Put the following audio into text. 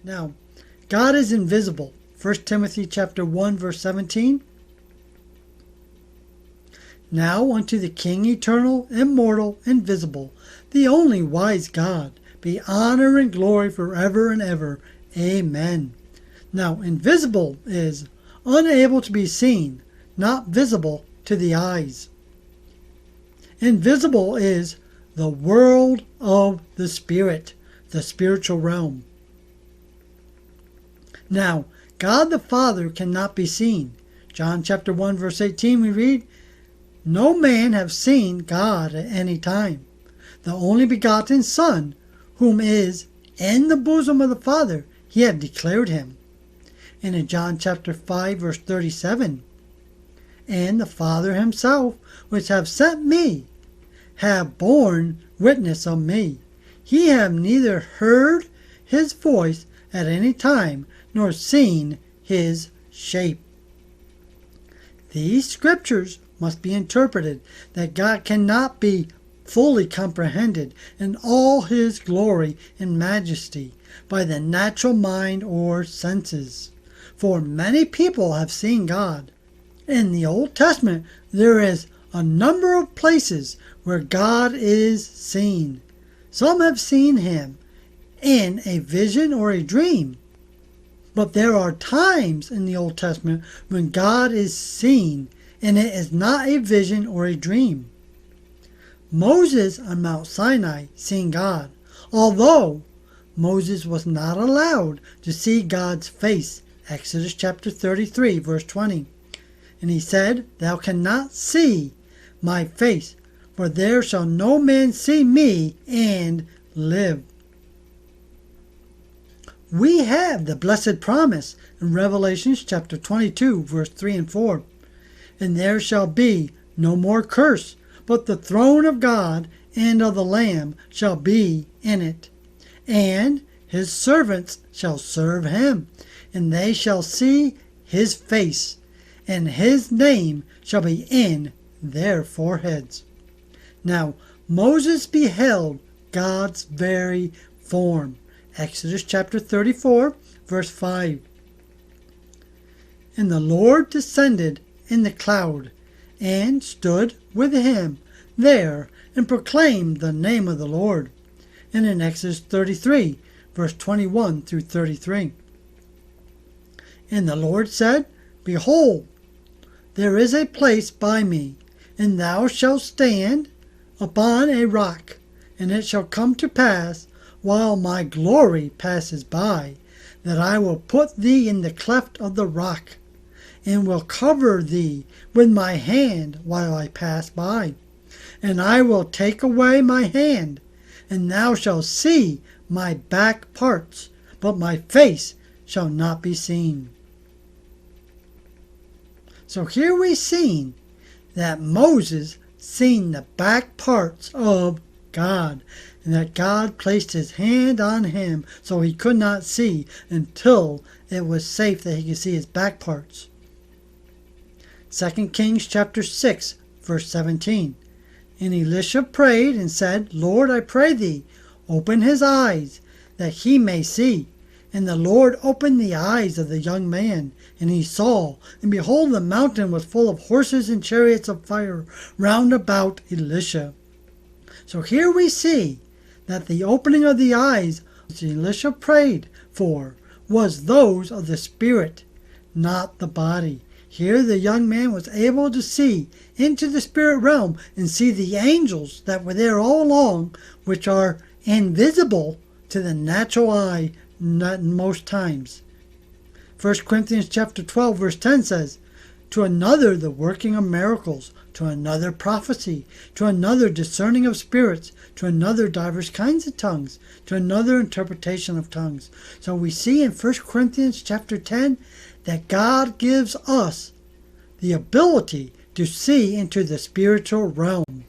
Now, God is invisible. 1 Timothy chapter 1, verse 17. Now unto the King eternal, immortal, invisible, the only wise God, be honor and glory forever and ever. Amen. Now, invisible is unable to be seen, not visible to the eyes. Invisible is the world of the Spirit, the spiritual realm. Now, God the Father cannot be seen. John chapter 1, verse 18, we read, no man have seen God at any time. The only begotten Son, whom is in the bosom of the Father, he had declared him. And in John chapter 5, verse 37, and the Father himself, which have sent me, have borne witness of me. He have neither heard his voice at any time, nor seen his shape. These scriptures must be interpreted that God cannot be fully comprehended in all his glory and majesty by the natural mind or senses. For many people have seen God. In the Old Testament, there is a number of places where God is seen. Some have seen him in a vision or a dream. But there are times in the Old Testament when God is seen, and it is not a vision or a dream. Moses on Mount Sinai seen God, although Moses was not allowed to see God's face. Exodus chapter 33, verse 20. And he said, thou cannot see my face, for there shall no man see me and live. We have the blessed promise in Revelation chapter 22, verse 3 and 4. And there shall be no more curse, but the throne of God and of the Lamb shall be in it. And his servants shall serve him, and they shall see his face, and his name shall be in their foreheads. Now Moses beheld God's very form. Exodus chapter 34, verse 5. And the Lord descended in the cloud, and stood with him there, and proclaimed the name of the Lord. And in Exodus 33, verse 21 through 33. And the Lord said, behold, there is a place by me, and thou shalt stand upon a rock, and it shall come to pass, while my glory passes by, that I will put thee in the cleft of the rock, and will cover thee with my hand while I pass by. And I will take away my hand, and thou shalt see my back parts, but my face shall not be seen. So here we see that Moses seen the back parts of God, and that God placed his hand on him so he could not see until it was safe that he could see his back parts. 2 Kings chapter 6, verse 17. And Elisha prayed and said, Lord, I pray thee, open his eyes, that he may see. And the Lord opened the eyes of the young man, and he saw, and behold, the mountain was full of horses and chariots of fire round about Elisha. So here we see that the opening of the eyes which Elisha prayed for was those of the spirit, not the body. Here the young man was able to see into the spirit realm and see the angels that were there all along, which are invisible to the natural eye not most times. 1 Corinthians chapter 12 verse 10 says, to another the working of miracles, to another prophecy, to another discerning of spirits, to another divers kinds of tongues, to another interpretation of tongues. So we see in 1 Corinthians chapter 10 that God gives us the ability to see into the spiritual realm.